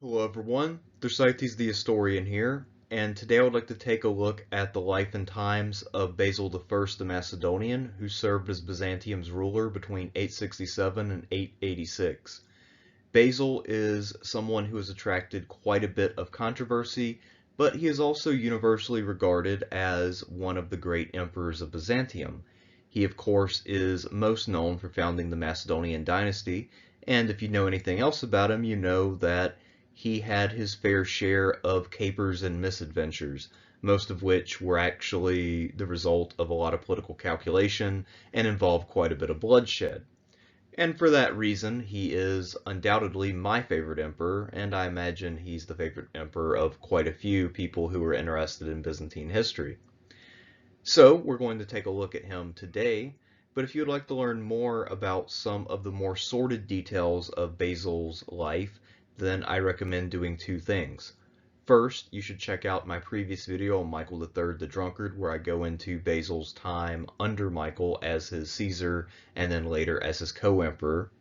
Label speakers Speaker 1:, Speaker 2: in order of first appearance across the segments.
Speaker 1: Hello everyone, Thersites the Historian here, and today I would like to take a look at the life and times of Basil I the Macedonian, who served as Byzantium's ruler between 867 and 886. Basil is someone who has attracted quite a bit of controversy, but he is also universally regarded as one of the great emperors of Byzantium. He, of course, is most known for founding the Macedonian dynasty, and if you know anything else about him, you know that he had his fair share of capers and misadventures, most of which were actually the result of a lot of political calculation and involved quite a bit of bloodshed. And for that reason, he is undoubtedly my favorite emperor, and I imagine he's the favorite emperor of quite a few people who are interested in Byzantine history. So we're going to take a look at him today, but if you'd like to learn more about some of the more sordid details of Basil's life, then I recommend doing two things. First, you should check out my previous video on Michael III the Drunkard, where I go into Basil's time under Michael as his Caesar and then later as his co-emperor.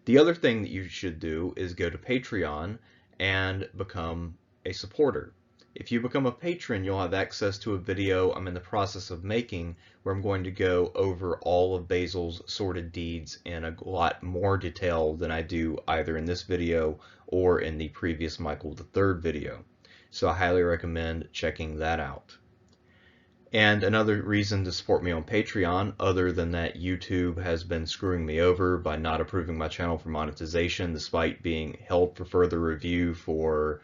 Speaker 1: The other thing that you should do is go to Patreon and become a supporter. If you become a patron, you'll have access to a video I'm in the process of making where I'm going to go over all of Basil's sordid deeds in a lot more detail than I do either in this video or in the previous Michael III video. So I highly recommend checking that out. And another reason to support me on Patreon, other than that YouTube has been screwing me over by not approving my channel for monetization despite being held for further review for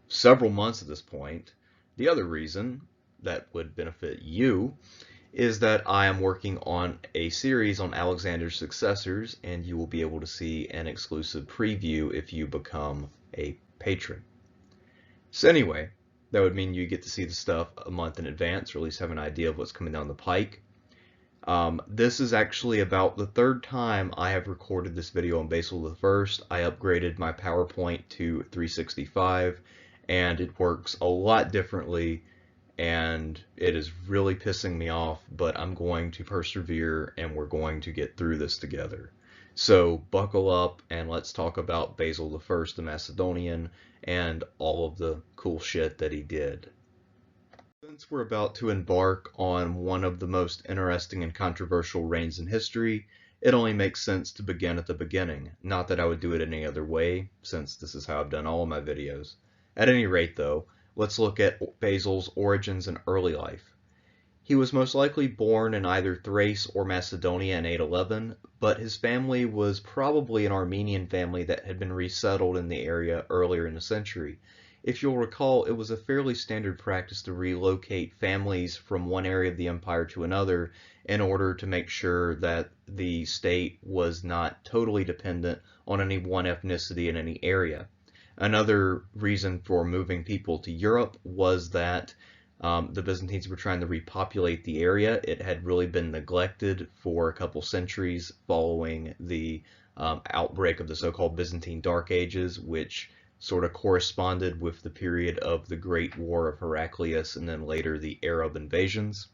Speaker 1: several months at this point. The other reason that would benefit you is that I am working on a series on Alexander's successors, and you will be able to see an exclusive preview if you become a patron. So anyway, that would mean you get to see the stuff a month in advance, or at least have an idea of what's coming down the pike. This is actually about the third time I have recorded this video on Basil I. I upgraded my PowerPoint to 365, and it works a lot differently, and it is really pissing me off, but I'm going to persevere, and we're going to get through this together. So buckle up, and let's talk about Basil I the Macedonian and all of the cool shit that he did. Since we're about to embark on one of the most interesting and controversial reigns in history, it only makes sense to begin at the beginning. Not that I would do it any other way, since this is how I've done all of my videos. At any rate, though, let's look at Basil's origins and early life. He was most likely born in either Thrace or Macedonia in 811, but his family was probably an Armenian family that had been resettled in the area earlier in the century. If you'll recall, it was a fairly standard practice to relocate families from one area of the empire to another in order to make sure that the state was not totally dependent on any one ethnicity in any area. Another reason for moving people to Europe was that the Byzantines were trying to repopulate the area. It had really been neglected for a couple centuries following the outbreak of the so-called Byzantine Dark Ages, which sort of corresponded with the period of the Great War of Heraclius and then later the Arab invasions.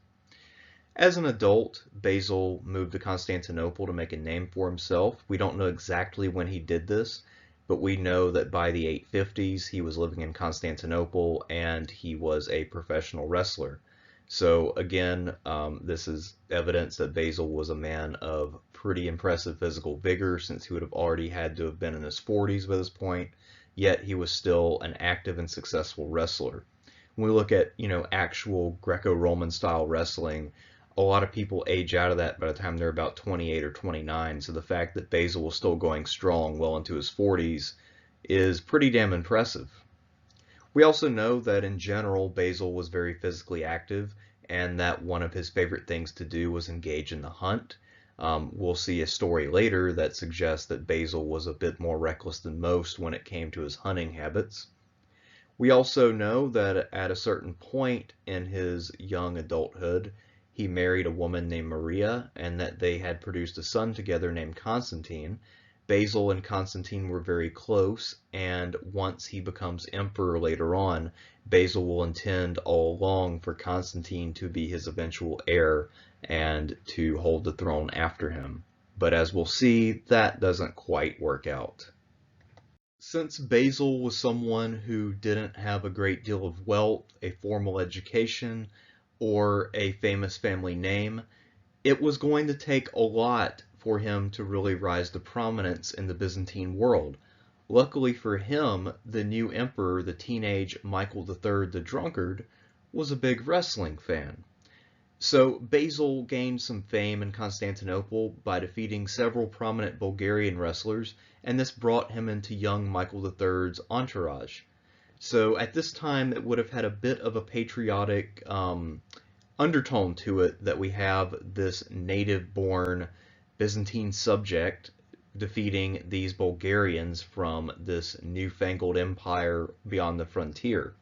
Speaker 1: As an adult, Basil moved to Constantinople to make a name for himself. We don't know exactly when he did this, but we know that by the 850s he was living in Constantinople and he was a professional wrestler. So again, this is evidence that Basil was a man of pretty impressive physical vigor, since he would have already had to have been in his 40s by this point, yet he was still an active and successful wrestler. When we look at, actual Greco-Roman style wrestling, a lot of people age out of that by the time they're about 28 or 29, so the fact that Basil was still going strong well into his 40s is pretty damn impressive. We also know that in general Basil was very physically active, and that one of his favorite things to do was engage in the hunt. We'll see a story later that suggests that Basil was a bit more reckless than most when it came to his hunting habits. We also know that at a certain point in his young adulthood, he married a woman named Maria, and that they had produced a son together named Constantine. Basil and Constantine were very close, and once he becomes emperor later on, Basil will intend all along for Constantine to be his eventual heir and to hold the throne after him. But as we'll see, that doesn't quite work out. Since Basil was someone who didn't have a great deal of wealth, a formal education, or a famous family name, it was going to take a lot for him to really rise to prominence in the Byzantine world. Luckily for him, the new emperor, the teenage Michael III the Drunkard, was a big wrestling fan. So Basil gained some fame in Constantinople by defeating several prominent Bulgarian wrestlers, and this brought him into young Michael III's entourage. So at this time, it would have had a bit of a patriotic undertone to it that we have this native-born Byzantine subject defeating these Bulgarians from this newfangled empire beyond the frontier.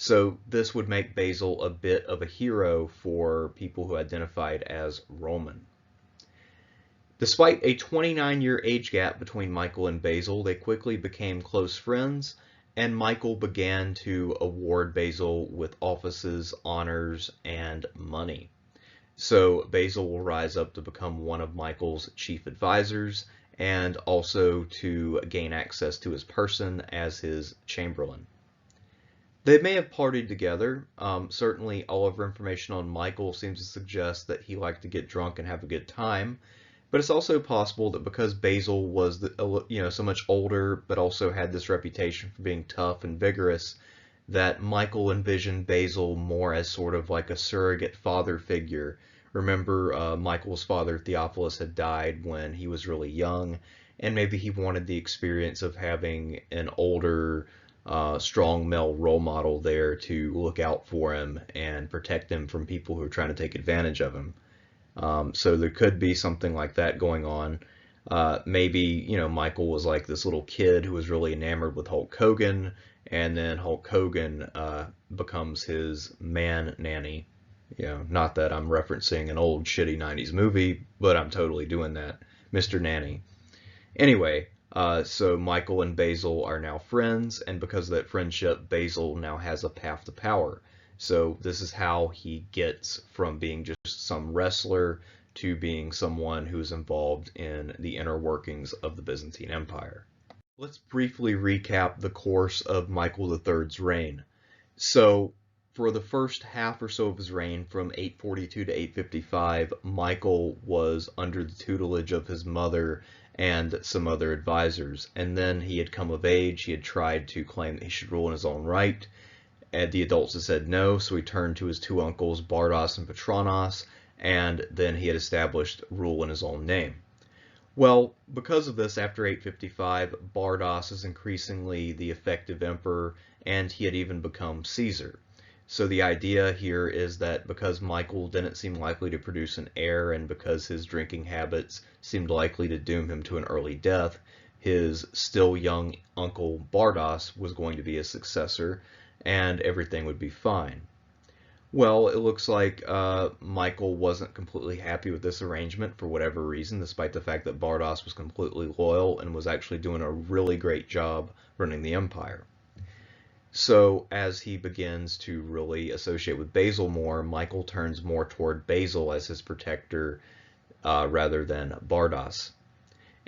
Speaker 1: So this would make Basil a bit of a hero for people who identified as Roman. Despite a 29-year age gap between Michael and Basil, they quickly became close friends, and Michael began to award Basil with offices, honors, and money. So Basil will rise up to become one of Michael's chief advisors and also to gain access to his person as his chamberlain. They may have partied together. Certainly all of our information on Michael seems to suggest that he liked to get drunk and have a good time. But it's also possible that because Basil was so much older, but also had this reputation for being tough and vigorous, that Michael envisioned Basil more as sort of like a surrogate father figure. Remember, Michael's father Theophilus had died when he was really young, and maybe he wanted the experience of having an older, strong male role model there to look out for him and protect him from people who are trying to take advantage of him. So there could be something like that going on. Maybe, Michael was like this little kid who was really enamored with Hulk Hogan, and then Hulk Hogan becomes his man nanny. Not that I'm referencing an old shitty 90s movie, but I'm totally doing that. Mr. Nanny. Anyway, so Michael and Basil are now friends, and because of that friendship, Basil now has a path to power. So this is how he gets from being just some wrestler to being someone who's involved in the inner workings of the Byzantine Empire. Let's briefly recap the course of Michael III's reign. So for the first half or so of his reign, from 842 to 855, Michael was under the tutelage of his mother and some other advisors. And then he had come of age, he had tried to claim that he should rule in his own right, and the adults had said no, so he turned to his two uncles, Bardas and Petronas, and then he had established rule in his own name. Well, because of this, after 855, Bardas is increasingly the effective emperor, and he had even become Caesar. So the idea here is that because Michael didn't seem likely to produce an heir, and because his drinking habits seemed likely to doom him to an early death, his still young uncle Bardas was going to be his successor, and everything would be fine. Well, it looks like Michael wasn't completely happy with this arrangement for whatever reason, despite the fact that Bardas was completely loyal and was actually doing a really great job running the empire. So as he begins to really associate with Basil more, Michael turns more toward Basil as his protector rather than Bardas.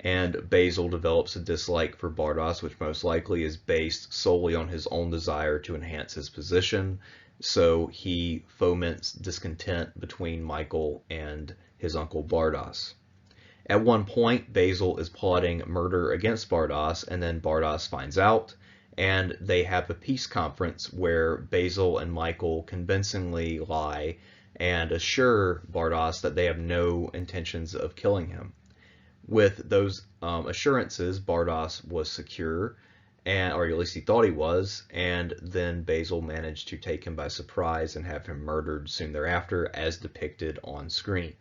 Speaker 1: And Basil develops a dislike for Bardas, which most likely is based solely on his own desire to enhance his position. So he foments discontent between Michael and his uncle Bardas. At one point, Basil is plotting murder against Bardas, and then Bardas finds out, and they have a peace conference where Basil and Michael convincingly lie and assure Bardas that they have no intentions of killing him. With those assurances, Bardas was secure, or at least he thought he was, and then Basil managed to take him by surprise and have him murdered soon thereafter, as depicted on screen.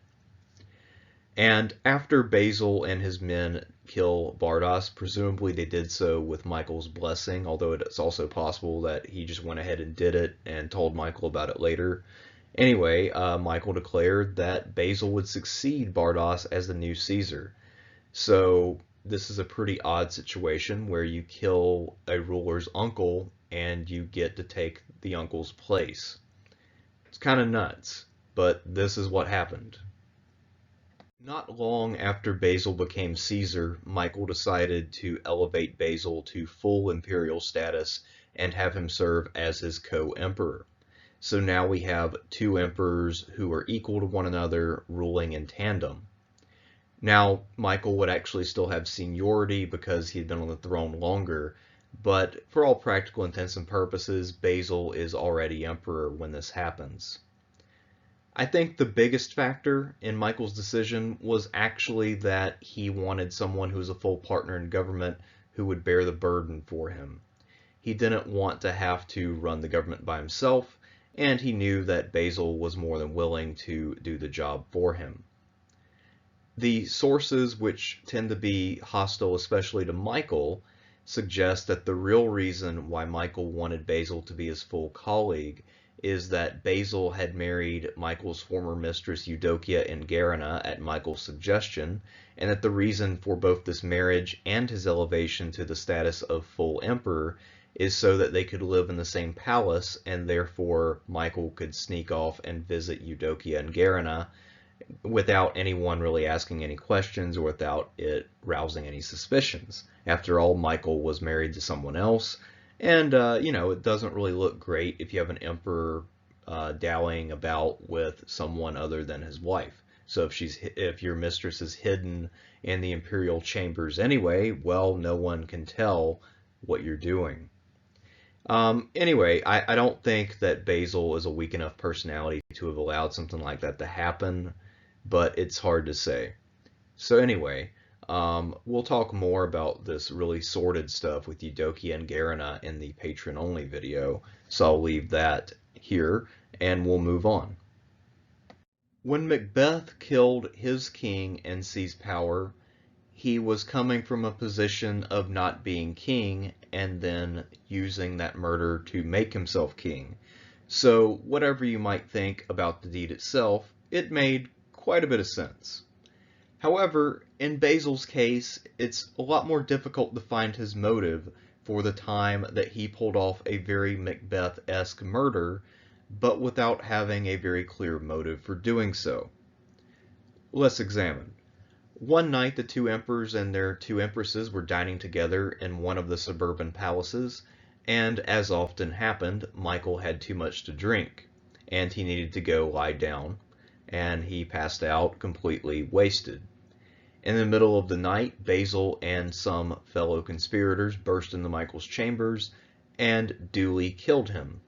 Speaker 1: And after Basil and his men kill Bardas, presumably they did so with Michael's blessing, although it's also possible that he just went ahead and did it and told Michael about it later. Anyway, Michael declared that Basil would succeed Bardas as the new Caesar. So this is a pretty odd situation where you kill a ruler's uncle and you get to take the uncle's place. It's kind of nuts, but this is what happened. Not long after Basil became Caesar, Michael decided to elevate Basil to full imperial status and have him serve as his co-emperor. So now we have two emperors who are equal to one another, ruling in tandem. Now, Michael would actually still have seniority because he had been on the throne longer, but for all practical intents and purposes, Basil is already emperor when this happens. I think the biggest factor in Michael's decision was actually that he wanted someone who was a full partner in government who would bear the burden for him. He didn't want to have to run the government by himself, and he knew that Basil was more than willing to do the job for him. The sources, which tend to be hostile especially to Michael, suggest that the real reason why Michael wanted Basil to be his full colleague is that Basil had married Michael's former mistress Eudokia in Gerona at Michael's suggestion, and that the reason for both this marriage and his elevation to the status of full emperor is so that they could live in the same palace, and therefore Michael could sneak off and visit Eudokia in Gerona without anyone really asking any questions or without it rousing any suspicions. After all, Michael was married to someone else, and it doesn't really look great if you have an emperor dallying about with someone other than his wife. So if your mistress is hidden in the imperial chambers anyway, well, no one can tell what you're doing. Anyway, I don't think that Basil is a weak enough personality to have allowed something like that to happen, but it's hard to say. So anyway, we'll talk more about this really sordid stuff with Eudokia and Gerona in the patron-only video, so I'll leave that here, and we'll move on. When Macbeth killed his king and seized power, he was coming from a position of not being king and then using that murder to make himself king. So whatever you might think about the deed itself, it made quite a bit of sense. However, in Basil's case, it's a lot more difficult to find his motive for the time that he pulled off a very Macbeth-esque murder, but without having a very clear motive for doing so. Let's examine. One night, the two emperors and their two empresses were dining together in one of the suburban palaces, and as often happened, Michael had too much to drink, and he needed to go lie down, and he passed out completely wasted. In the middle of the night, Basil and some fellow conspirators burst into Michael's chambers and duly killed him.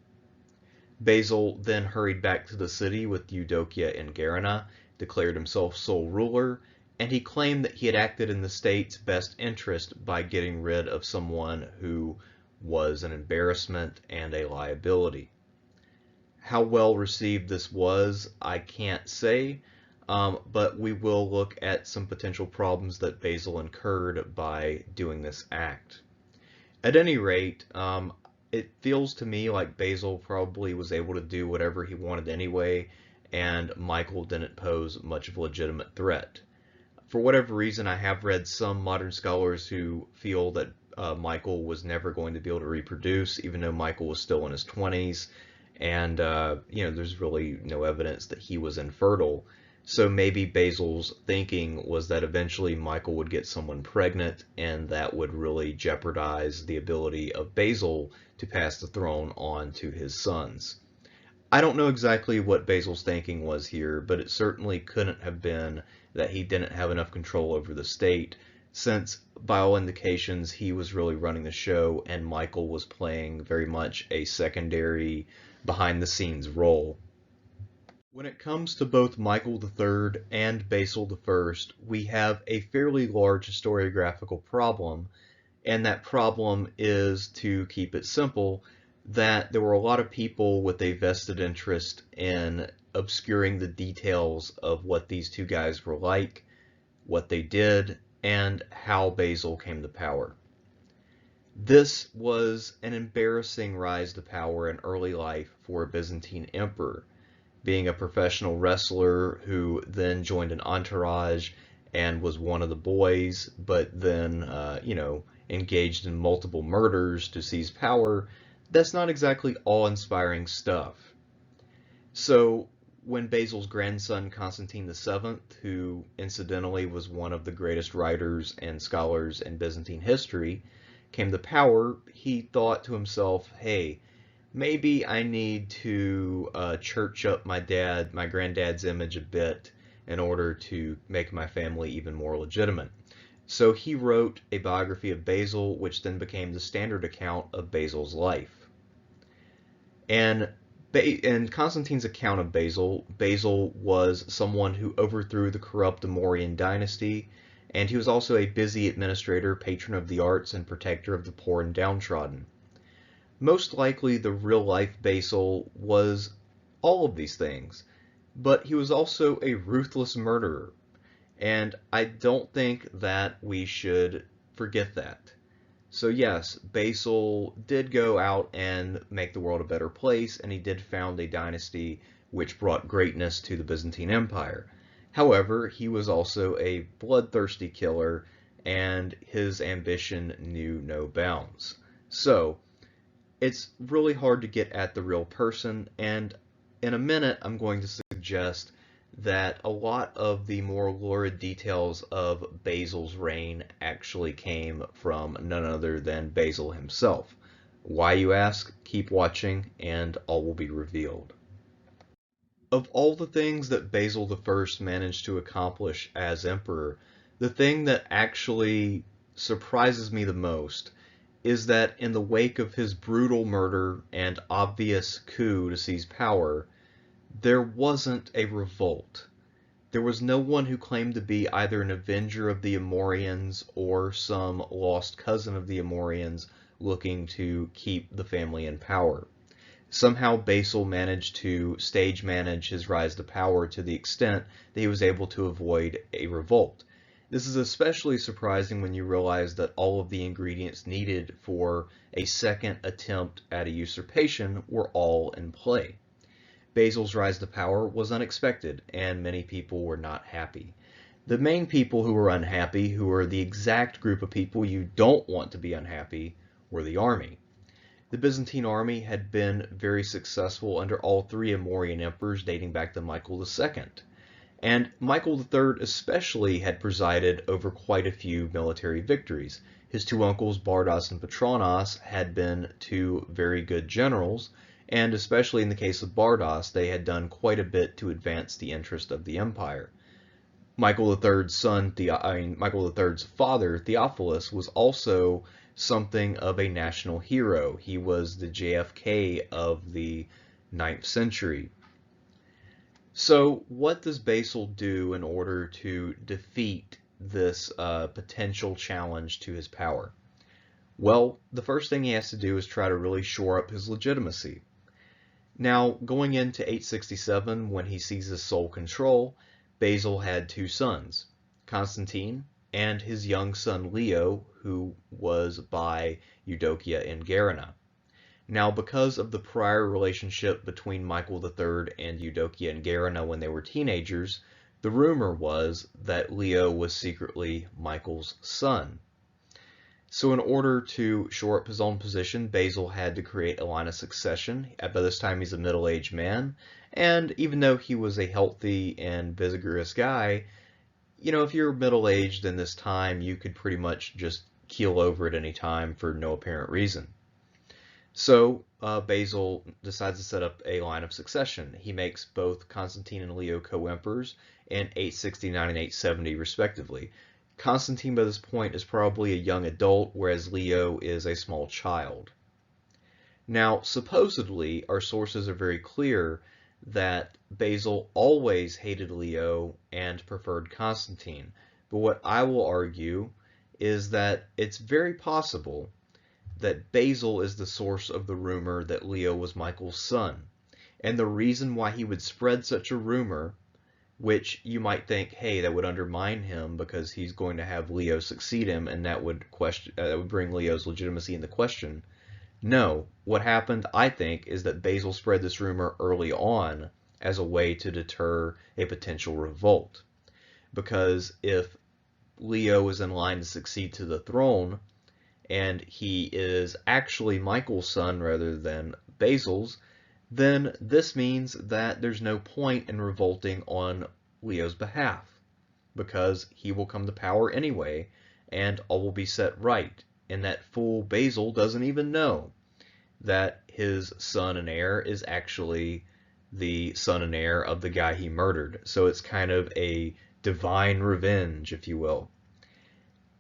Speaker 1: Basil then hurried back to the city with Eudokia and Gerona, declared himself sole ruler, and he claimed that he had acted in the state's best interest by getting rid of someone who was an embarrassment and a liability. How well received this was, I can't say, but we will look at some potential problems that Basil incurred by doing this act. At any rate, it feels to me like Basil probably was able to do whatever he wanted anyway, and Michael didn't pose much of a legitimate threat. For whatever reason, I have read some modern scholars who feel that Michael was never going to be able to reproduce, even though Michael was still in his 20s, and there's really no evidence that he was infertile. So maybe Basil's thinking was that eventually Michael would get someone pregnant, and that would really jeopardize the ability of Basil to pass the throne on to his sons. I don't know exactly what Basil's thinking was here, but it certainly couldn't have been that he didn't have enough control over the state, since by all indications he was really running the show and Michael was playing very much a secondary, behind-the-scenes role. When it comes to both Michael III and Basil I, we have a fairly large historiographical problem, and that problem is, to keep it simple, that there were a lot of people with a vested interest in obscuring the details of what these two guys were like, what they did, and how Basil came to power. This was an embarrassing rise to power in early life for a Byzantine emperor, being a professional wrestler who then joined an entourage and was one of the boys, but then, engaged in multiple murders to seize power. That's not exactly awe-inspiring stuff. So when Basil's grandson Constantine VII, who incidentally was one of the greatest writers and scholars in Byzantine history, came to power, he thought to himself, hey, maybe I need to church up my granddad's image a bit in order to make my family even more legitimate. So he wrote a biography of Basil, which then became the standard account of Basil's life. And in Constantine's account of Basil, Basil was someone who overthrew the corrupt Amorian dynasty, and he was also a busy administrator, patron of the arts, and protector of the poor and downtrodden. Most likely, the real-life Basil was all of these things, but he was also a ruthless murderer, and I don't think that we should forget that. So yes, Basil did go out and make the world a better place, and he did found a dynasty which brought greatness to the Byzantine Empire. However, he was also a bloodthirsty killer, and his ambition knew no bounds. So, it's really hard to get at the real person, and in a minute I'm going to suggest that a lot of the more lurid details of Basil's reign actually came from none other than Basil himself. Why, you ask? Keep watching and all will be revealed. Of all the things that Basil I managed to accomplish as emperor, the thing that actually surprises me the most is that in the wake of his brutal murder and obvious coup to seize power, there wasn't a revolt. There was no one who claimed to be either an avenger of the Amorians or some lost cousin of the Amorians looking to keep the family in power. Somehow Basil managed to stage manage his rise to power to the extent that he was able to avoid a revolt. This is especially surprising when you realize that all of the ingredients needed for a second attempt at a usurpation were all in play. Basil's rise to power was unexpected, and many people were not happy. The main people who were unhappy, who were the exact group of people you don't want to be unhappy, were the army. The Byzantine army had been very successful under all three Amorian emperors dating back to Michael II. And Michael III especially had presided over quite a few military victories. His two uncles, Bardas and Petronas, had been two very good generals, and especially in the case of Bardas, they had done quite a bit to advance the interest of the empire. Michael III's father, Theophilus, was also something of a national hero. He was the JFK of the 9th century. So what does Basil do in order to defeat this potential challenge to his power? Well, the first thing he has to do is try to really shore up his legitimacy. Now, going into 867, when he seizes sole control, Basil had two sons, Constantine and his young son Leo, who was by Eudokia in Gerena. Now, because of the prior relationship between Michael III and Eudokia in Gerena when they were teenagers, the rumor was that Leo was secretly Michael's son. So in order to shore up his own position, Basil had to create a line of succession. By this time, he's a middle-aged man, and even though he was a healthy and vigorous guy, if you're middle-aged in this time, you could pretty much just keel over at any time for no apparent reason. So Basil decides to set up a line of succession. He makes both Constantine and Leo co-emperors in 869 and 870 respectively. Constantine by this point is probably a young adult, whereas Leo is a small child. Now, supposedly, our sources are very clear that Basil always hated Leo and preferred Constantine. But what I will argue is that it's very possible that Basil is the source of the rumor that Leo was Michael's son. And the reason why he would spread such a rumor, which you might think, hey, that would undermine him because he's going to have Leo succeed him, and that would bring Leo's legitimacy into question. No, what happened, I think, is that Basil spread this rumor early on as a way to deter a potential revolt. Because if Leo is in line to succeed to the throne, and he is actually Michael's son rather than Basil's, then this means that there's no point in revolting on Leo's behalf, because he will come to power anyway, and all will be set right, and that fool Basil doesn't even know that his son and heir is actually the son and heir of the guy he murdered. So it's kind of a divine revenge, if you will.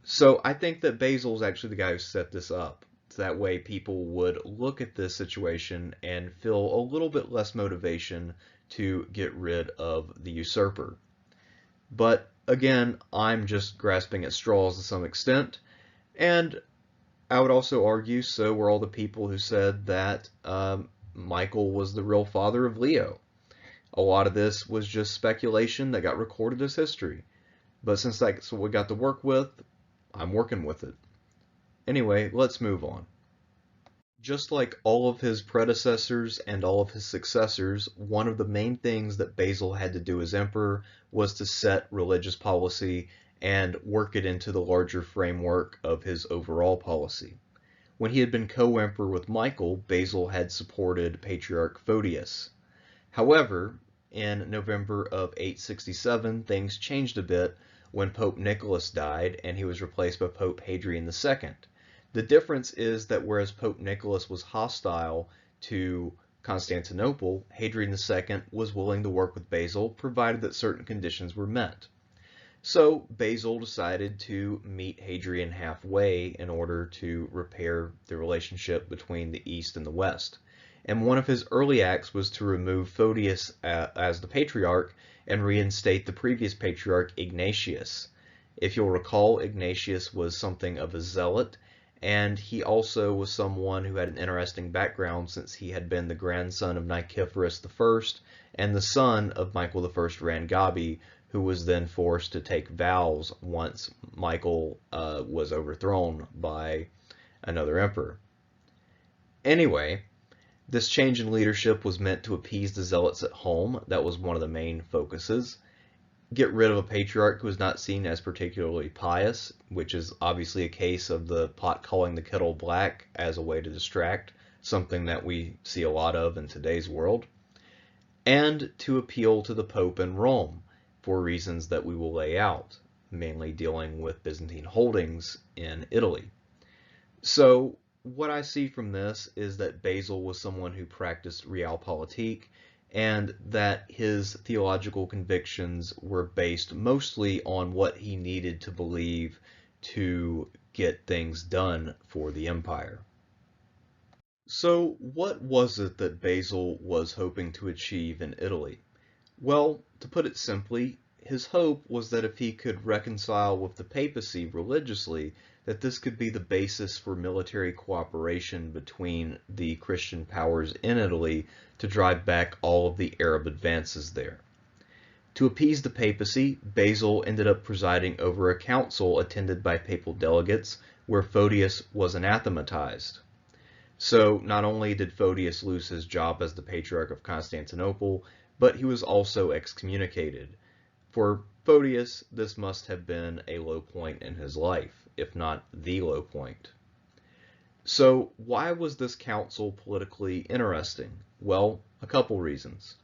Speaker 1: So I think that Basil is actually the guy who set this up. So that way people would look at this situation and feel a little bit less motivation to get rid of the usurper. But again, I'm just grasping at straws to some extent, and I would also argue so were all the people who said that Michael was the real father of Leo. A lot of this was just speculation that got recorded as history. But since that's what we got to work with, I'm working with it. Anyway, let's move on. Just like all of his predecessors and all of his successors, one of the main things that Basil had to do as emperor was to set religious policy and work it into the larger framework of his overall policy. When he had been co-emperor with Michael, Basil had supported Patriarch Photius. However, in November of 867, things changed a bit when Pope Nicholas died and he was replaced by Pope Hadrian II. The difference is that whereas Pope Nicholas was hostile to Constantinople, Hadrian II was willing to work with Basil, provided that certain conditions were met. So Basil decided to meet Hadrian halfway in order to repair the relationship between the East and the West. And one of his early acts was to remove Photius as the patriarch and reinstate the previous patriarch, Ignatius. If you'll recall, Ignatius was something of a zealot, and he also was someone who had an interesting background since he had been the grandson of Nicephorus I and the son of Michael I Rangabi, who was then forced to take vows once Michael was overthrown by another emperor. Anyway, this change in leadership was meant to appease the zealots at home. That was one of the main focuses. Get rid of a patriarch who was not seen as particularly pious, which is obviously a case of the pot calling the kettle black as a way to distract, something that we see a lot of in today's world. And to appeal to the Pope in Rome for reasons that we will lay out, mainly dealing with Byzantine holdings in Italy. So what I see from this is that Basil was someone who practiced realpolitik, and that his theological convictions were based mostly on what he needed to believe to get things done for the empire. So what was it that Basil was hoping to achieve in Italy? Well, to put it simply, his hope was that if he could reconcile with the papacy religiously, that this could be the basis for military cooperation between the Christian powers in Italy to drive back all of the Arab advances there. To appease the papacy, Basil ended up presiding over a council attended by papal delegates where Photius was anathematized. So not only did Photius lose his job as the Patriarch of Constantinople, but he was also excommunicated. For Photius, this must have been a low point in his life, if not the low point. So why was this council politically interesting? Well, a couple reasons.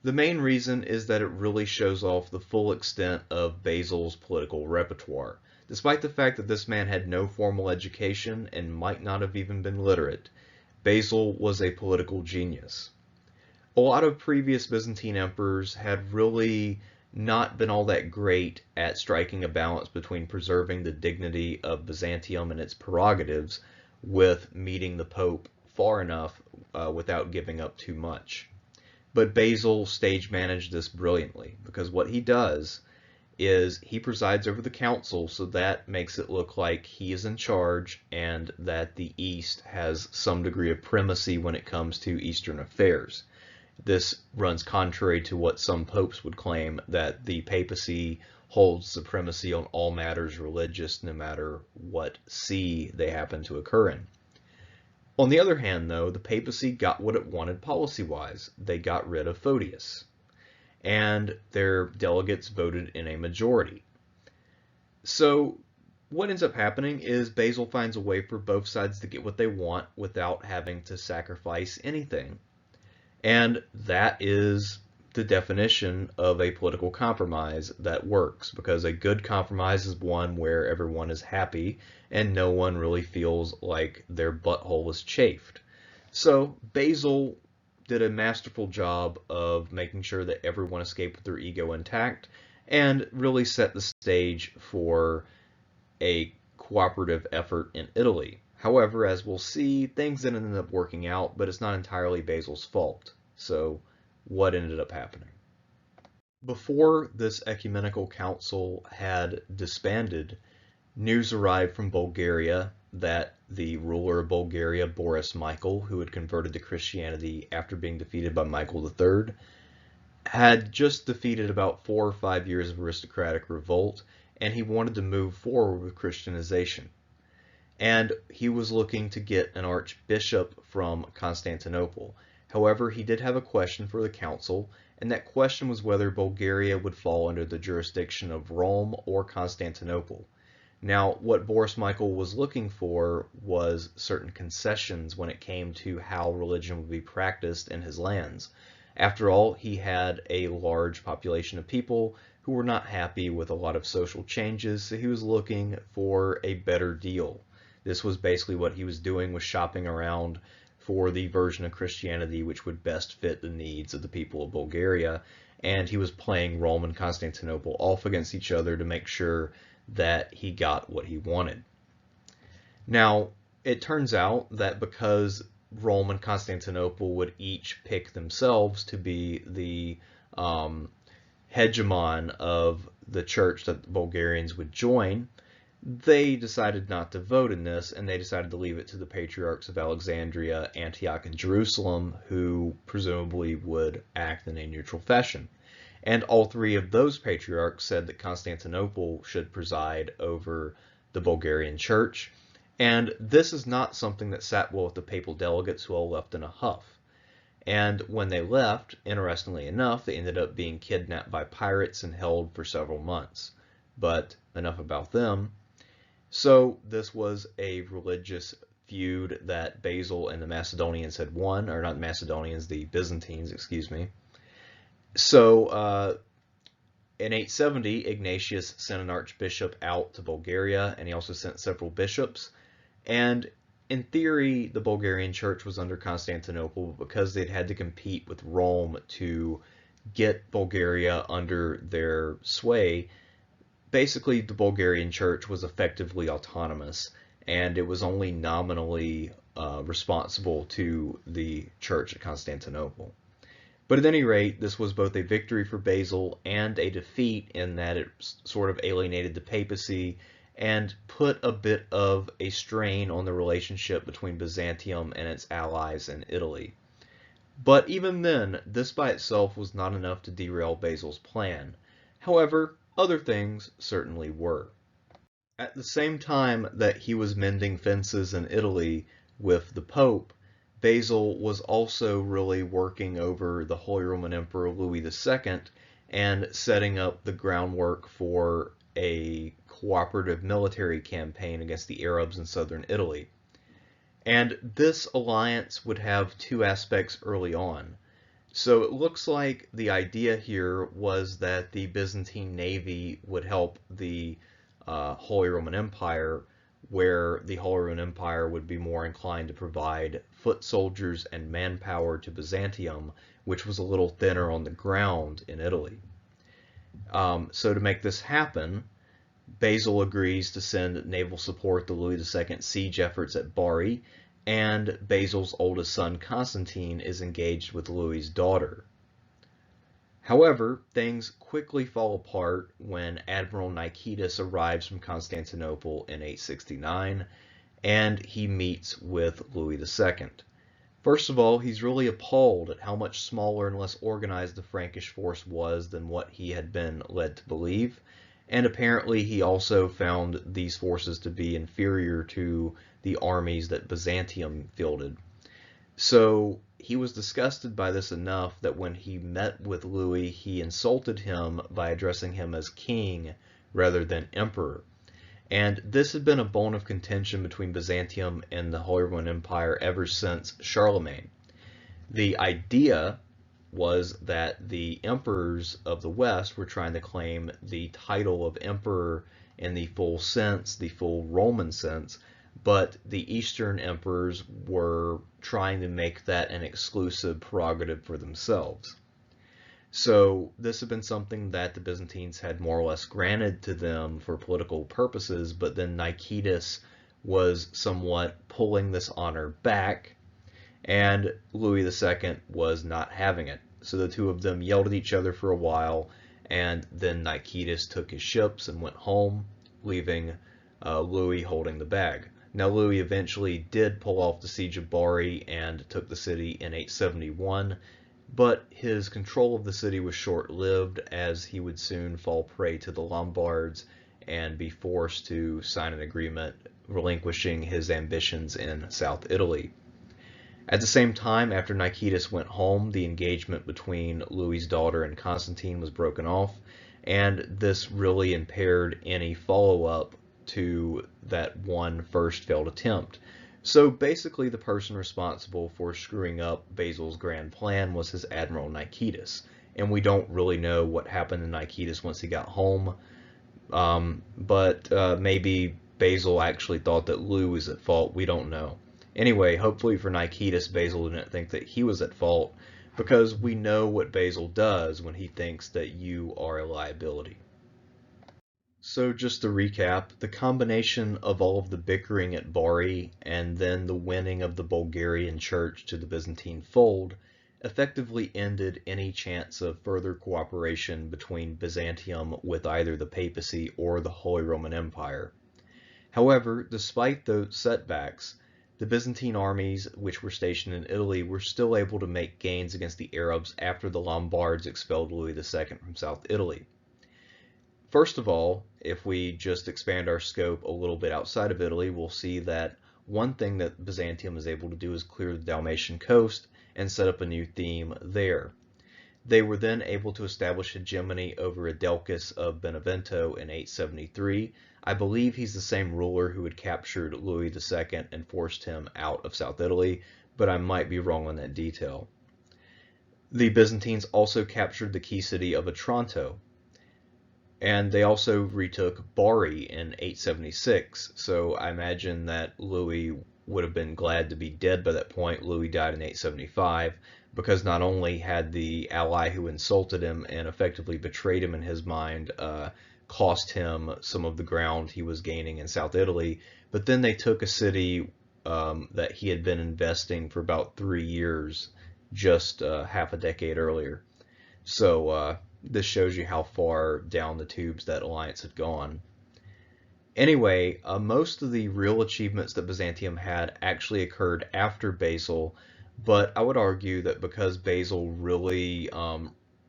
Speaker 1: The main reason is that it really shows off the full extent of Basil's political repertoire. Despite the fact that this man had no formal education and might not have even been literate, Basil was a political genius. A lot of previous Byzantine emperors had really not been all that great at striking a balance between preserving the dignity of Byzantium and its prerogatives with meeting the Pope far enough without giving up too much. But Basil stage managed this brilliantly, because what he does is he presides over the council, so that makes it look like he is in charge and that the East has some degree of primacy when it comes to Eastern affairs. This runs contrary to what some popes would claim, that the papacy holds supremacy on all matters religious, no matter what see they happen to occur in. On the other hand, though, the papacy got what it wanted policy-wise. They got rid of Photius, and their delegates voted in a majority. So what ends up happening is Basil finds a way for both sides to get what they want without having to sacrifice anything. And that is the definition of a political compromise that works, because a good compromise is one where everyone is happy and no one really feels like their butthole is chafed. So Basil did a masterful job of making sure that everyone escaped with their ego intact and really set the stage for a cooperative effort in Italy. However, as we'll see, things didn't end up working out, but it's not entirely Basil's fault. So what ended up happening? Before this ecumenical council had disbanded, news arrived from Bulgaria that the ruler of Bulgaria, Boris Michael, who had converted to Christianity after being defeated by Michael III, had just defeated about 4 or 5 years of aristocratic revolt, and he wanted to move forward with Christianization. And he was looking to get an archbishop from Constantinople. However, he did have a question for the council, and that question was whether Bulgaria would fall under the jurisdiction of Rome or Constantinople. Now, what Boris Michael was looking for was certain concessions when it came to how religion would be practiced in his lands. After all, he had a large population of people who were not happy with a lot of social changes, so he was looking for a better deal. This was basically what he was doing, was shopping around for the version of Christianity which would best fit the needs of the people of Bulgaria, and he was playing Rome and Constantinople off against each other to make sure that he got what he wanted. Now, it turns out that because Rome and Constantinople would each pick themselves to be the hegemon of the church that the Bulgarians would join, they decided not to vote in this, and they decided to leave it to the patriarchs of Alexandria, Antioch, and Jerusalem, who presumably would act in a neutral fashion. And all three of those patriarchs said that Constantinople should preside over the Bulgarian church, and this is not something that sat well with the papal delegates, who all left in a huff. And when they left, interestingly enough, they ended up being kidnapped by pirates and held for several months. But enough about them. So this was a religious feud that Basil and the Macedonians had won, or not Macedonians, the Byzantines, excuse me. So in 870, Ignatius sent an archbishop out to Bulgaria, and he also sent several bishops. And in theory, the Bulgarian church was under Constantinople, because they'd had to compete with Rome to get Bulgaria under their sway. Basically, the Bulgarian church was effectively autonomous, and it was only nominally responsible to the church at Constantinople. But at any rate, this was both a victory for Basil and a defeat, in that it sort of alienated the papacy and put a bit of a strain on the relationship between Byzantium and its allies in Italy. But even then, this by itself was not enough to derail Basil's plan. However, other things certainly were. At the same time that he was mending fences in Italy with the Pope, Basil was also really working over the Holy Roman Emperor Louis II and setting up the groundwork for a cooperative military campaign against the Arabs in southern Italy. And this alliance would have two aspects early on. So it looks like the idea here was that the Byzantine navy would help the Holy Roman Empire, where the Holy Roman Empire would be more inclined to provide foot soldiers and manpower to Byzantium, which was a little thinner on the ground in Italy. So to make this happen, Basil agrees to send naval support to Louis II's siege efforts at Bari, and Basil's oldest son, Constantine, is engaged with Louis's daughter. However, things quickly fall apart when Admiral Nicetas arrives from Constantinople in 869, and he meets with Louis II. First of all, he's really appalled at how much smaller and less organized the Frankish force was than what he had been led to believe, and apparently he also found these forces to be inferior to the armies that Byzantium fielded. So he was disgusted by this enough that when he met with Louis, he insulted him by addressing him as king rather than emperor. And this had been a bone of contention between Byzantium and the Holy Roman Empire ever since Charlemagne. The idea was that the emperors of the West were trying to claim the title of emperor in the full sense, the full Roman sense, but the Eastern emperors were trying to make that an exclusive prerogative for themselves. So this had been something that the Byzantines had more or less granted to them for political purposes, but then Nicetas was somewhat pulling this honor back, and Louis II was not having it. So the two of them yelled at each other for a while, and then Nicetas took his ships and went home, leaving Louis holding the bag. Now Louis eventually did pull off the siege of Bari and took the city in 871, but his control of the city was short-lived, as he would soon fall prey to the Lombards and be forced to sign an agreement relinquishing his ambitions in South Italy. At the same time, after Nicetas went home, the engagement between Louis's daughter and Constantine was broken off, and this really impaired any follow-up to that one first failed attempt. So basically, the person responsible for screwing up Basil's grand plan was his admiral Nicetas, and we don't really know what happened to Nicetas once he got home, but maybe Basil actually thought that Louis was at fault. We don't know. Anyway, hopefully for Nicetas, Basil didn't think that he was at fault, because we know what Basil does when he thinks that you are a liability. So just to recap, the combination of all of the bickering at Bari and then the winning of the Bulgarian church to the Byzantine fold effectively ended any chance of further cooperation between Byzantium with either the papacy or the Holy Roman Empire. However, despite those setbacks, the Byzantine armies which were stationed in Italy were still able to make gains against the Arabs after the Lombards expelled Louis II from South Italy. First of all, if we just expand our scope a little bit outside of Italy, we'll see that one thing that Byzantium is able to do is clear the Dalmatian coast and set up a new theme there. They were then able to establish hegemony over Adelchis of Benevento in 873. I believe he's the same ruler who had captured Louis II and forced him out of South Italy, but I might be wrong on that detail. The Byzantines also captured the key city of Otranto, and they also retook Bari in 876, so I imagine that Louis would have been glad to be dead by that point. Louis died in 875, because not only had the ally who insulted him and effectively betrayed him in his mind cost him some of the ground he was gaining in South Italy, but then they took a city that he had been investing for about 3 years, just half a decade earlier. So this shows you how far down the tubes that alliance had gone. Anyway, most of the real achievements that Byzantium had actually occurred after Basil, but I would argue that because Basil really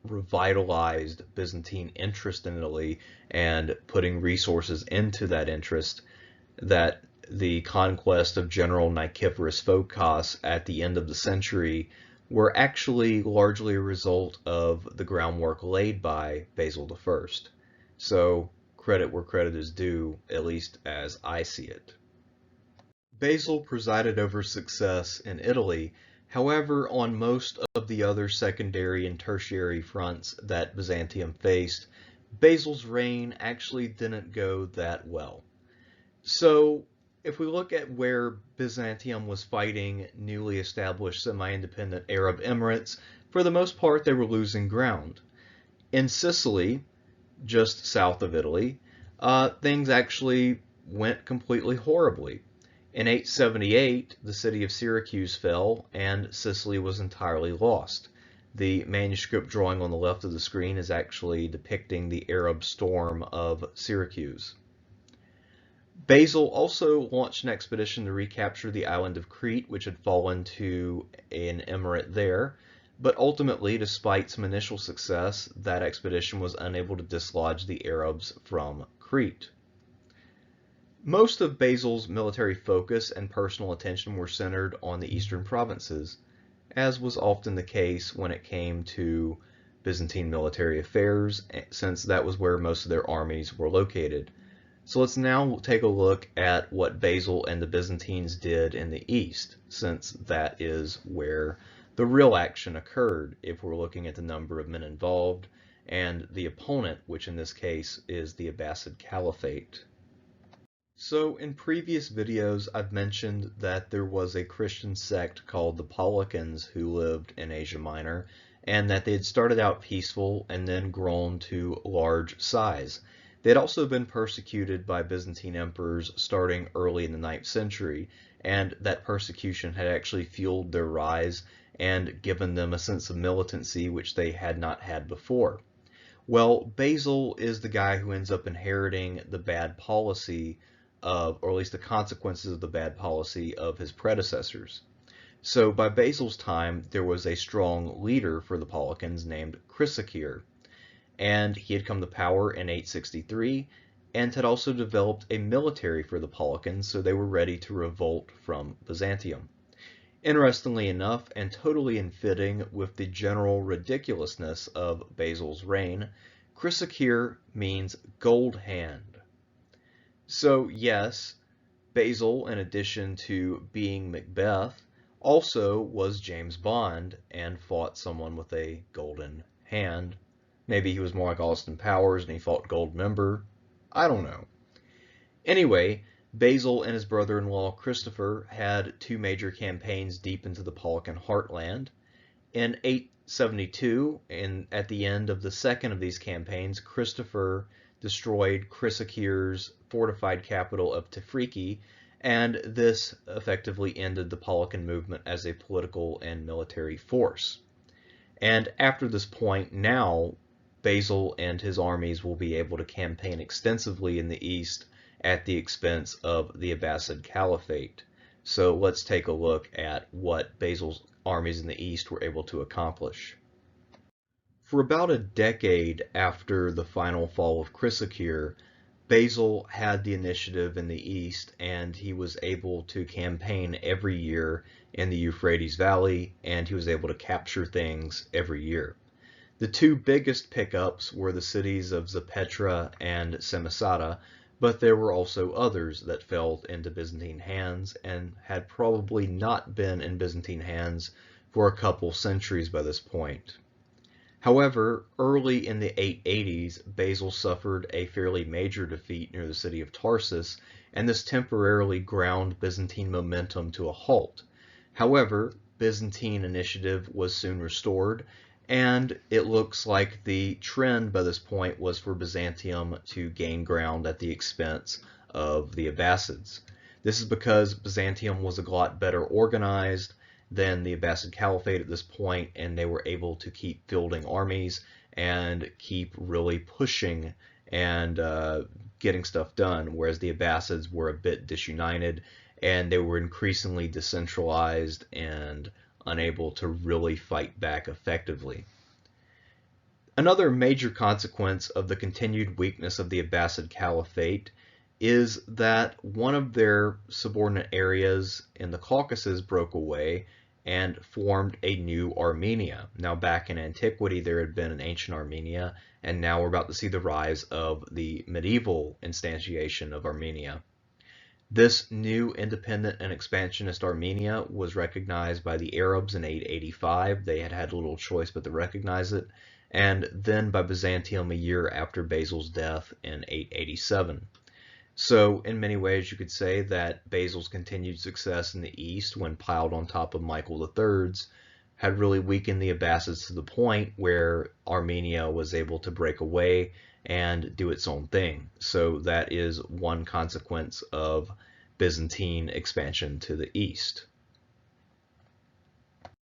Speaker 1: revitalized Byzantine interest in Italy and putting resources into that interest, that the conquest of General Nicephorus Phocas at the end of the century were actually largely a result of the groundwork laid by Basil I. So credit where credit is due, at least as I see it. Basil presided over success in Italy. However, on most of the other secondary and tertiary fronts that Byzantium faced, Basil's reign actually didn't go that well. So if we look at where Byzantium was fighting newly established semi-independent Arab emirates, for the most part they were losing ground. In Sicily, just south of Italy, things actually went completely horribly. In 878, the city of Syracuse fell and Sicily was entirely lost. The manuscript drawing on the left of the screen is actually depicting the Arab storm of Syracuse. Basil also launched an expedition to recapture the island of Crete, which had fallen to an emirate there, but ultimately, despite some initial success, that expedition was unable to dislodge the Arabs from Crete. Most of Basil's military focus and personal attention were centered on the eastern provinces, as was often the case when it came to Byzantine military affairs, since that was where most of their armies were located. So let's now take a look at what Basil and the Byzantines did in the east, since that is where The real action occurred if we're looking at the number of men involved and the opponent, which in this case is the Abbasid Caliphate. So in previous videos, I've mentioned that there was a Christian sect called the Paulicians who lived in Asia Minor, and that they had started out peaceful and then grown to large size. They had also been persecuted by Byzantine emperors starting early in the 9th century, and that persecution had actually fueled their rise and given them a sense of militancy which they had not had before. Well, Basil is the guy who ends up inheriting the bad policy of, or at least the consequences of the bad policy of his predecessors. So by Basil's time, there was a strong leader for the Paulicians named Chrysocheir, and he had come to power in 863 and had also developed a military for the Paulicians, so they were ready to revolt from Byzantium. Interestingly enough, and totally in fitting with the general ridiculousness of Basil's reign, Chrysocheir means gold hand. So yes, Basil, in addition to being Macbeth, also was James Bond and fought someone with a golden hand. Maybe he was more like Austin Powers and he fought Goldmember. I don't know. Anyway, Basil and his brother-in-law Christopher had two major campaigns deep into the Paulican heartland. In 872, at the end of the second of these campaigns, Christopher destroyed Chrysocheir's fortified capital of Tefriki, and this effectively ended the Paulican movement as a political and military force. And after this point, now Basil and his armies will be able to campaign extensively in the east at the expense of the Abbasid Caliphate. So let's take a look at what Basil's armies in the east were able to accomplish. For about a decade after the final fall of Chrysocheir, Basil had the initiative in the east, and he was able to campaign every year in the Euphrates Valley, and he was able to capture things every year. The two biggest pickups were the cities of Zapetra and Samosata, but there were also others that fell into Byzantine hands and had probably not been in Byzantine hands for a couple centuries by this point. However, early in the 880s, Basil suffered a fairly major defeat near the city of Tarsus, and this temporarily ground Byzantine momentum to a halt. However, Byzantine initiative was soon restored, and it looks like the trend by this point was for Byzantium to gain ground at the expense of the Abbasids. This is because Byzantium was a lot better organized than the Abbasid Caliphate at this point, and they were able to keep fielding armies and keep really pushing and getting stuff done, whereas the Abbasids were a bit disunited and they were increasingly decentralized and unable to really fight back effectively. Another major consequence of the continued weakness of the Abbasid Caliphate is that one of their subordinate areas in the Caucasus broke away and formed a new Armenia. Now, back in antiquity, there had been an ancient Armenia, and now we're about to see the rise of the medieval instantiation of Armenia. This new independent and expansionist Armenia was recognized by the Arabs in 885. They had had little choice but to recognize it, and then by Byzantium a year after Basil's death in 887. So in many ways you could say that Basil's continued success in the east when piled on top of Michael III's had really weakened the Abbasids to the point where Armenia was able to break away and do its own thing. So that is one consequence of Byzantine expansion to the east.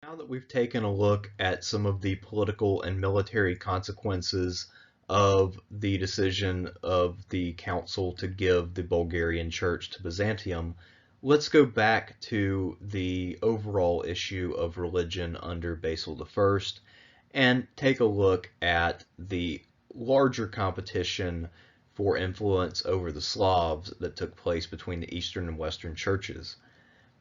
Speaker 1: Now that we've taken a look at some of the political and military consequences of the decision of the council to give the Bulgarian church to Byzantium, let's go back to the overall issue of religion under Basil I and take a look at the larger competition for influence over the Slavs that took place between the Eastern and Western churches.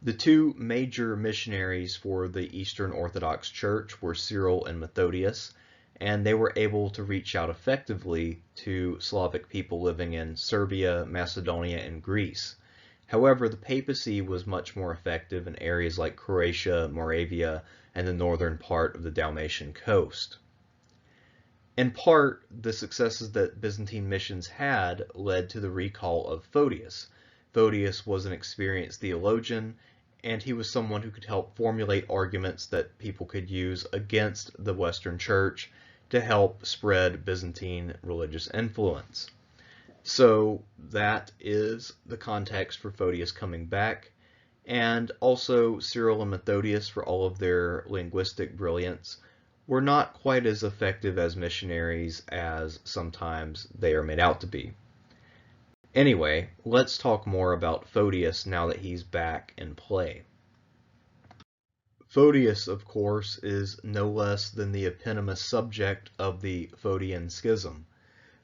Speaker 1: The two major missionaries for the Eastern Orthodox Church were Cyril and Methodius, and they were able to reach out effectively to Slavic people living in Serbia, Macedonia, and Greece. However, the papacy was much more effective in areas like Croatia, Moravia, and the northern part of the Dalmatian coast. In part, the successes that Byzantine missions had led to the recall of Photius. Photius was an experienced theologian, and he was someone who could help formulate arguments that people could use against the Western Church to help spread Byzantine religious influence. So that is the context for Photius coming back, and also Cyril and Methodius, for all of their linguistic brilliance, were not quite as effective as missionaries as sometimes they are made out to be. Anyway, let's talk more about Photius now that he's back in play. Photius, of course, is no less than the eponymous subject of the Photian Schism.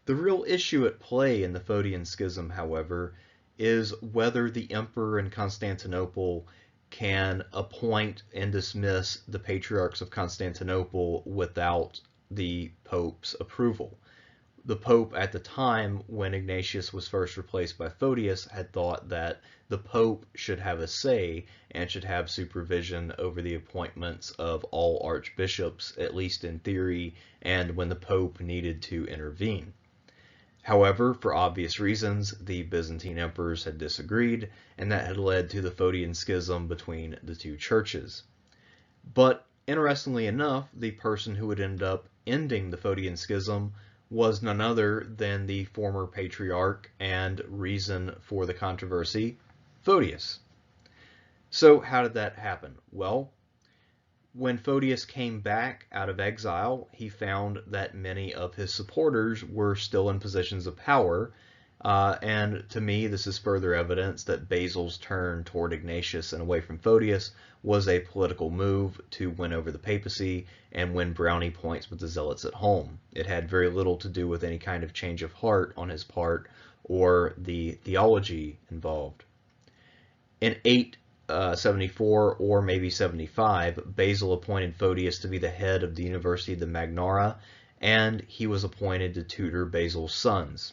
Speaker 1: The real issue at play in the Photian Schism, however, is whether the emperor in Constantinople can appoint and dismiss the patriarchs of Constantinople without the Pope's approval. The Pope at the time, when Ignatius was first replaced by Photius, had thought that the Pope should have a say and should have supervision over the appointments of all archbishops, at least in theory, and when the Pope needed to intervene. However, for obvious reasons, the Byzantine emperors had disagreed, and that had led to the Photian Schism between the two churches. But interestingly enough, the person who would end up ending the Photian Schism was none other than the former patriarch and reason for the controversy, Photius. So how did that happen? Well, when Photius came back out of exile, he found that many of his supporters were still in positions of power, and to me this is further evidence that Basil's turn toward Ignatius and away from Photius was a political move to win over the papacy and win brownie points with the zealots at home. It had very little to do with any kind of change of heart on his part or the theology involved. In 874 or maybe 75, Basil appointed Photius to be the head of the University of the Magnara, and he was appointed to tutor Basil's sons.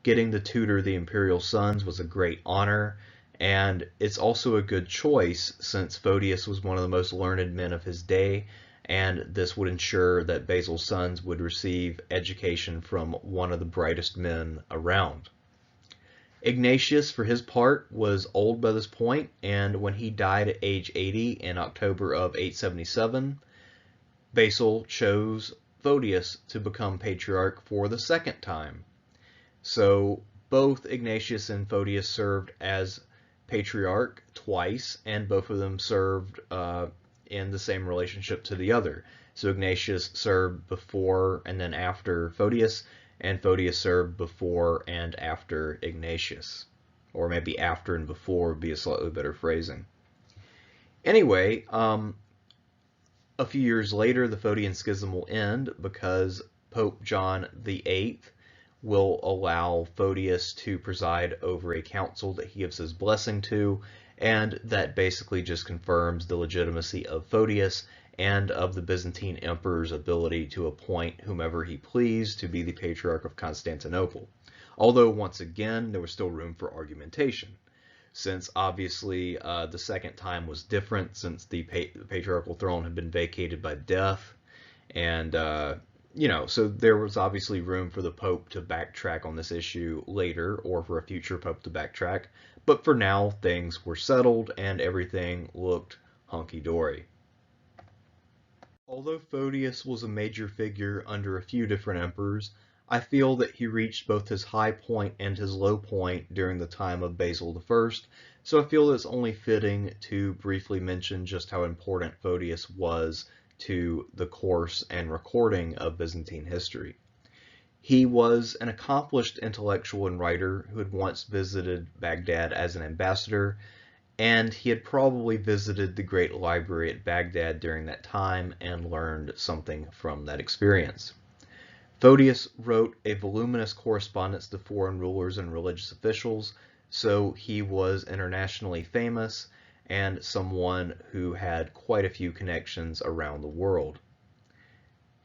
Speaker 1: Getting to tutor the imperial sons was a great honor, and it's also a good choice since Photius was one of the most learned men of his day, and this would ensure that Basil's sons would receive education from one of the brightest men around. Ignatius, for his part, was old by this point, and when he died at age 80 in October of 877, Basil chose Photius to become patriarch for the second time. So both Ignatius and Photius served as patriarch twice, and both of them served in the same relationship to the other. So Ignatius served before and then after Photius, and Photius served before and after Ignatius. Or maybe after and before would be a slightly better phrasing. Anyway, a few years later, the Photian Schism will end because Pope John VIII will allow Photius to preside over a council that he gives his blessing to, and that basically just confirms the legitimacy of Photius and of the Byzantine emperor's ability to appoint whomever he pleased to be the Patriarch of Constantinople. Although, once again, there was still room for argumentation, since obviously the second time was different, since the patriarchal throne had been vacated by death, and so there was obviously room for the Pope to backtrack on this issue later, or for a future Pope to backtrack, but for now, things were settled and everything looked hunky-dory. Although Photius was a major figure under a few different emperors, I feel that he reached both his high point and his low point during the time of Basil I, so I feel it's only fitting to briefly mention just how important Photius was to the course and recording of Byzantine history. He was an accomplished intellectual and writer who had once visited Baghdad as an ambassador, and he had probably visited the Great Library at Baghdad during that time and learned something from that experience. Photius wrote a voluminous correspondence to foreign rulers and religious officials, so he was internationally famous and someone who had quite a few connections around the world.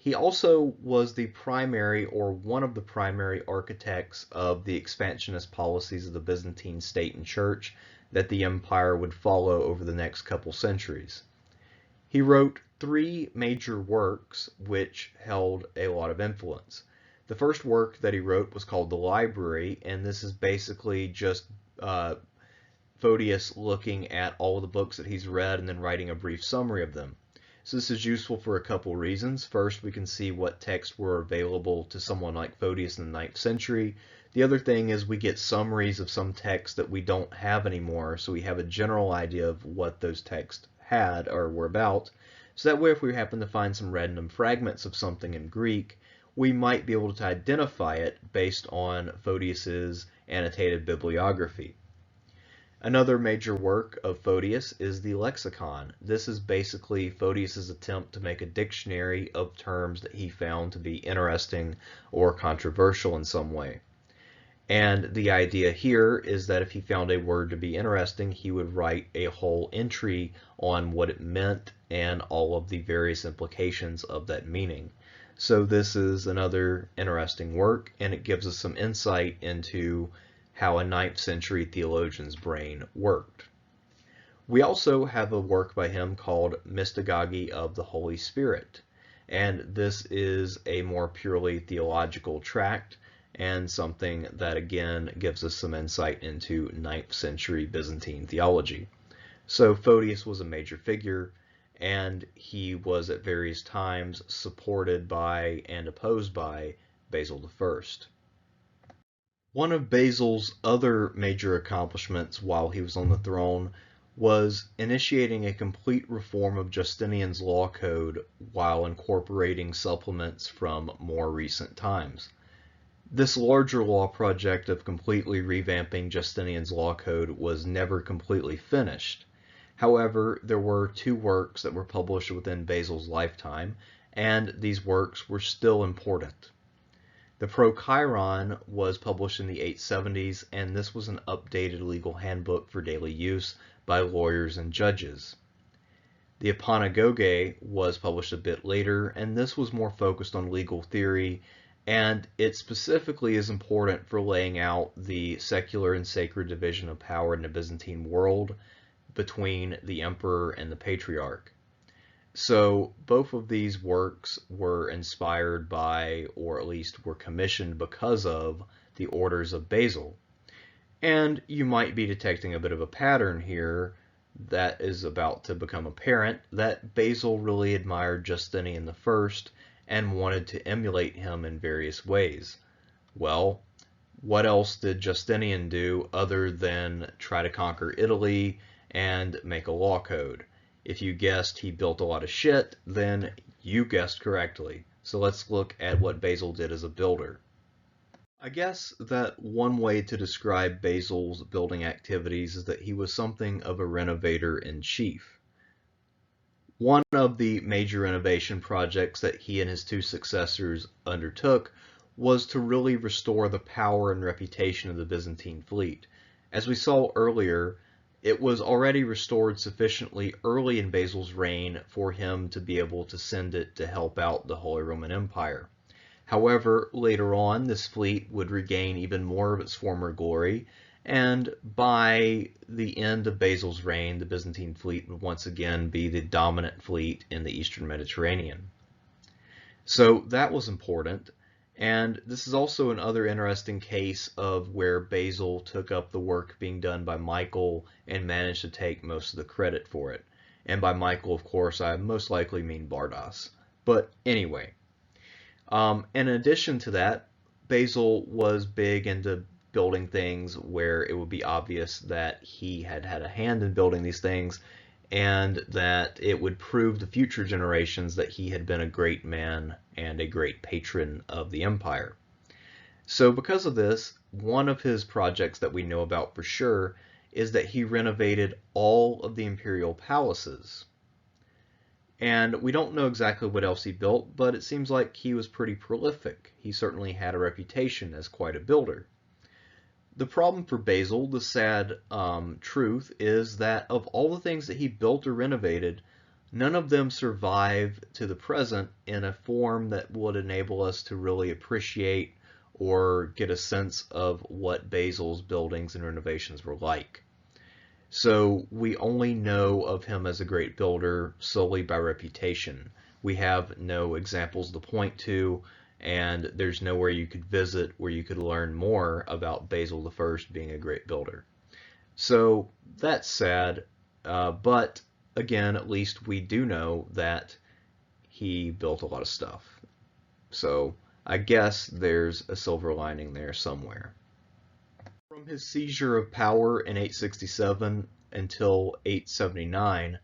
Speaker 1: He also was the primary or one of the primary architects of the expansionist policies of the Byzantine state and church that the empire would follow over the next couple centuries. He wrote three major works which held a lot of influence. The first work that he wrote was called the Library, and this is basically just Photius looking at all the books that he's read and then writing a brief summary of them. So this is useful for a couple reasons. First, we can see what texts were available to someone like Photius in the 9th century. The other thing is we get summaries of some texts that we don't have anymore, so we have a general idea of what those texts had or were about. So that way, if we happen to find some random fragments of something in Greek, we might be able to identify it based on Photius's annotated bibliography. Another major work of Photius is the Lexicon. This is basically Photius's attempt to make a dictionary of terms that he found to be interesting or controversial in some way. And the idea here is that if he found a word to be interesting, he would write a whole entry on what it meant and all of the various implications of that meaning. So this is another interesting work, and it gives us some insight into how a 9th century theologian's brain worked. We also have a work by him called Mystagogy of the Holy Spirit, and this is a more purely theological tract and something that again gives us some insight into 9th century Byzantine theology. So Photius was a major figure, and he was at various times supported by and opposed by Basil I. One of Basil's other major accomplishments while he was on the throne was initiating a complete reform of Justinian's law code while incorporating supplements from more recent times. This larger law project of completely revamping Justinian's law code was never completely finished. However, there were two works that were published within Basil's lifetime, and these works were still important. The Prochiron was published in the 870s, and this was an updated legal handbook for daily use by lawyers and judges. The Apanagoge was published a bit later, and this was more focused on legal theory, and it specifically is important for laying out the secular and sacred division of power in the Byzantine world between the emperor and the patriarch. So both of these works were inspired by, or at least were commissioned because of, the orders of Basil. And you might be detecting a bit of a pattern here that is about to become apparent, that Basil really admired Justinian I and wanted to emulate him in various ways. Well, what else did Justinian do other than try to conquer Italy and make a law code? If you guessed he built a lot of shit, then you guessed correctly. So let's look at what Basil did as a builder. I guess that one way to describe Basil's building activities is that he was something of a renovator-in-chief. One of the major renovation projects that he and his two successors undertook was to really restore the power and reputation of the Byzantine fleet. As we saw earlier, it was already restored sufficiently early in Basil's reign for him to be able to send it to help out the Holy Roman Empire. However, later on, this fleet would regain even more of its former glory, and by the end of Basil's reign, the Byzantine fleet would once again be the dominant fleet in the Eastern Mediterranean. So that was important. And this is also another interesting case of where Basil took up the work being done by Michael and managed to take most of the credit for it. And by Michael, of course, I most likely mean Bardas. But anyway, in addition to that, Basil was big into building things where it would be obvious that he had had a hand in building these things, and that it would prove to future generations that he had been a great man and a great patron of the empire. So because of this, one of his projects that we know about for sure is that he renovated all of the imperial palaces. And we don't know exactly what else he built, but it seems like he was pretty prolific. He certainly had a reputation as quite a builder. The problem for Basil, the sad truth, is that of all the things that he built or renovated, None of them survive to the present in a form that would enable us to really appreciate or get a sense of what Basil's buildings and renovations were like. So we only know of him as a great builder solely by reputation. We have no examples to point to, and there's nowhere you could visit where you could learn more about Basil I being a great builder. So that's sad, but again, at least we do know that he built a lot of stuff. So I guess there's a silver lining there somewhere. From his seizure of power in 867 until 879,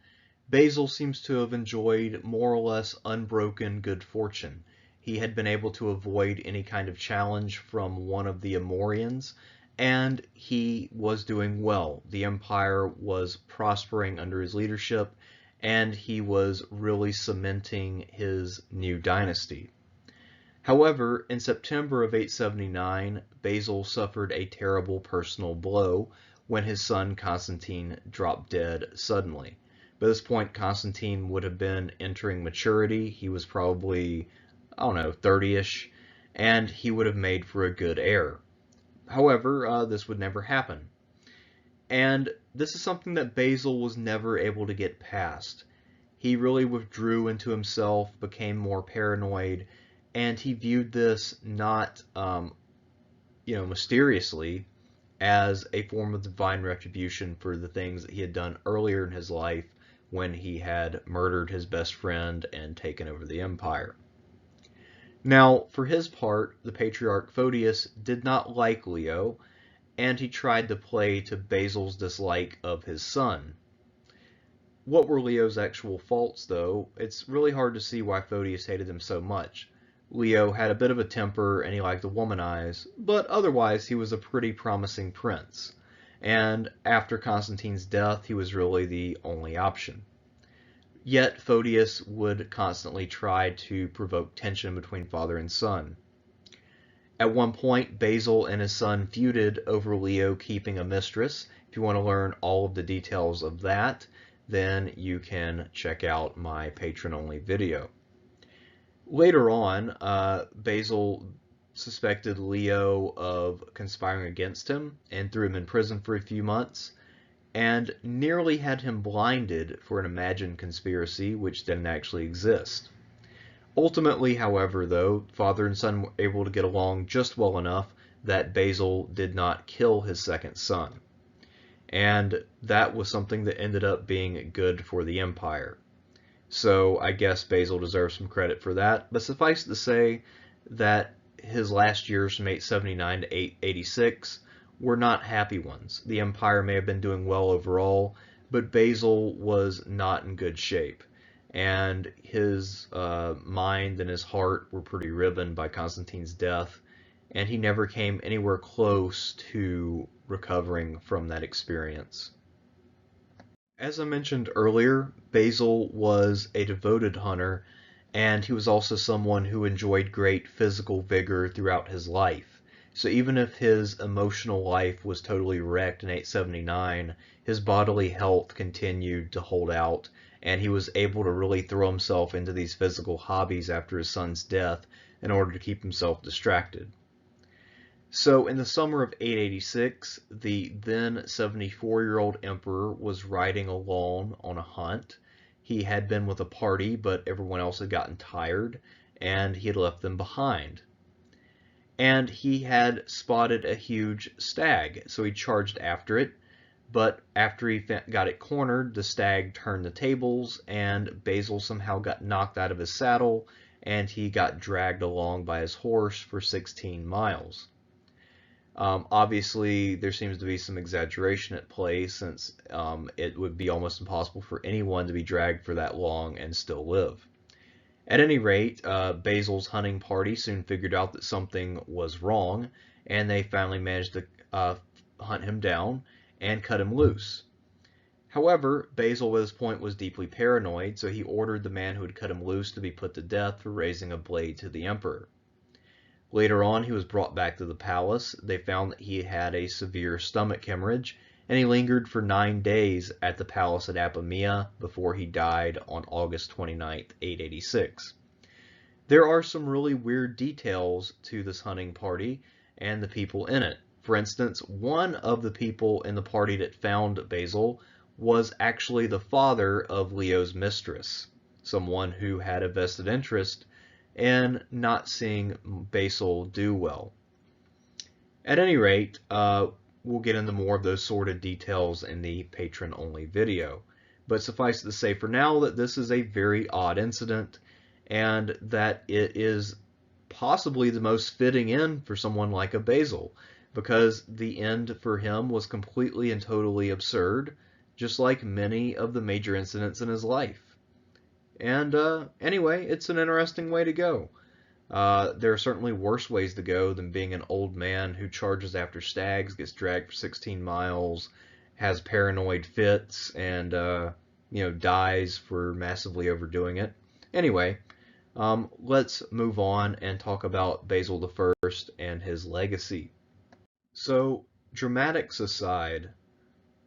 Speaker 1: Basil seems to have enjoyed more or less unbroken good fortune. He had been able to avoid any kind of challenge from one of the Amorians, and he was doing well. The empire was prospering under his leadership, and he was really cementing his new dynasty. However, in September of 879, Basil suffered a terrible personal blow when his son Constantine dropped dead suddenly. By this point, Constantine would have been entering maturity. He was probably, I don't know, 30-ish, and he would have made for a good heir. However, this would never happen. And this is something that Basil was never able to get past. He really withdrew into himself, became more paranoid, and he viewed this not, mysteriously, as a form of divine retribution for the things that he had done earlier in his life when he had murdered his best friend and taken over the empire. Now, for his part, the patriarch Photius did not like Leo, and he tried to play to Basil's dislike of his son. What were Leo's actual faults, though? It's really hard to see why Photius hated him so much. Leo had a bit of a temper and he liked to womanize, but otherwise he was a pretty promising prince. And after Constantine's death, he was really the only option. Yet Photius would constantly try to provoke tension between father and son. At one point, Basil and his son feuded over Leo keeping a mistress. If you want to learn all of the details of that, then you can check out my patron-only video. Later on, Basil suspected Leo of conspiring against him and threw him in prison for a few months, and nearly had him blinded for an imagined conspiracy which didn't actually exist. Ultimately, however, though, father and son were able to get along just well enough that Basil did not kill his second son. And that was something that ended up being good for the empire. So I guess Basil deserves some credit for that. But suffice to say that his last years from 879 to 886 were not happy ones. The empire may have been doing well overall, but Basil was not in good shape. And his mind and his heart were pretty riven by Constantine's death, and he never came anywhere close to recovering from that experience. As I mentioned earlier, Basil was a devoted hunter, and he was also someone who enjoyed great physical vigor throughout his life. So even if his emotional life was totally wrecked in 879, his bodily health continued to hold out, and he was able to really throw himself into these physical hobbies after his son's death in order to keep himself distracted. So in the summer of 886, the then 74-year-old emperor was riding alone on a hunt. He had been with a party, but everyone else had gotten tired, and he had left them behind. And he had spotted a huge stag, so he charged after it, but after he got it cornered, the stag turned the tables, and Basil somehow got knocked out of his saddle, and he got dragged along by his horse for 16 miles. Obviously, there seems to be some exaggeration at play, since it would be almost impossible for anyone to be dragged for that long and still live. At any rate, Basil's hunting party soon figured out that something was wrong, and they finally managed to hunt him down and cut him loose. However, Basil at this point was deeply paranoid, so he ordered the man who had cut him loose to be put to death for raising a blade to the emperor. Later on, he was brought back to the palace. They found that he had a severe stomach hemorrhage, and he lingered for 9 days at the palace at Apamea before he died on August 29th, 886. There are some really weird details to this hunting party and the people in it. For instance, one of the people in the party that found Basil was actually the father of Leo's mistress, someone who had a vested interest in not seeing Basil do well. At any rate, we'll get into more of those sordid details in the patron-only video. But suffice it to say for now that this is a very odd incident, and that it is possibly the most fitting end for someone like a Basil, because the end for him was completely and totally absurd, just like many of the major incidents in his life. And anyway, it's an interesting way to go. There are certainly worse ways to go than being an old man who charges after stags, gets dragged for 16 miles, has paranoid fits, and dies for massively overdoing it. Anyway, let's move on and talk about Basil I and his legacy. So, dramatics aside,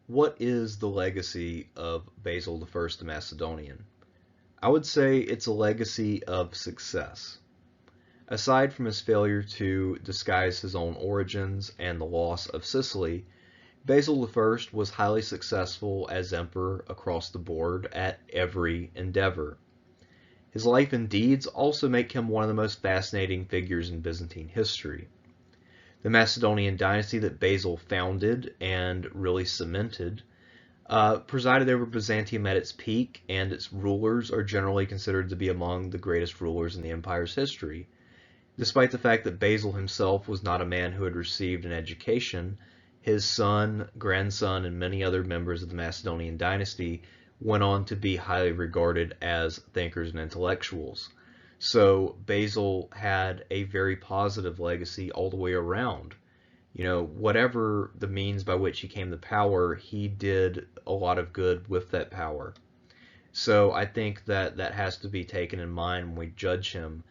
Speaker 1: what is the legacy of Basil I the Macedonian? I would say it's a legacy of success. Aside from his failure to disguise his own origins and the loss of Sicily, Basil I was highly successful as emperor across the board at every endeavor. His life and deeds also make him one of the most fascinating figures in Byzantine history. The Macedonian dynasty that Basil founded and really cemented presided over Byzantium at its peak, and its rulers are generally considered to be among the greatest rulers in the empire's history. Despite the fact that Basil himself was not a man who had received an education, his son, grandson, and many other members of the Macedonian dynasty went on to be highly regarded as thinkers and intellectuals. So Basil had a very positive legacy all the way around. Whatever the means by which he came to power, he did a lot of good with that power. So I think that that has to be taken in mind when we judge him.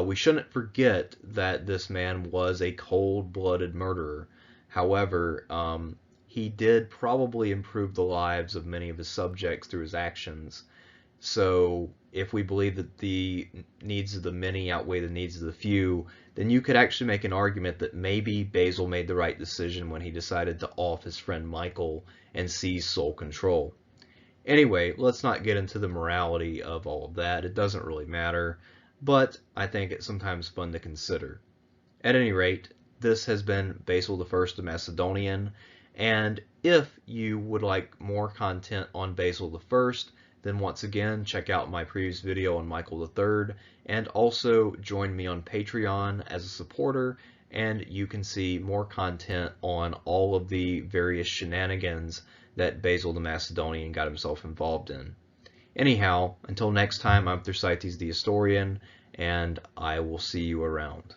Speaker 1: We shouldn't forget that this man was a cold-blooded murderer. However, he did probably improve the lives of many of his subjects through his actions. So if we believe that the needs of the many outweigh the needs of the few, then you could actually make an argument that maybe Basil made the right decision when he decided to off his friend Michael and seize sole control. Anyway, let's not get into the morality of all of that. It doesn't really matter, but I think it's sometimes fun to consider. At any rate, this has been Basil I the Macedonian, and if you would like more content on Basil I, then once again check out my previous video on Michael III, and also join me on Patreon as a supporter, and you can see more content on all of the various shenanigans that Basil the Macedonian got himself involved in. Anyhow, until next time, I'm Thersites the Historian, and I will see you around.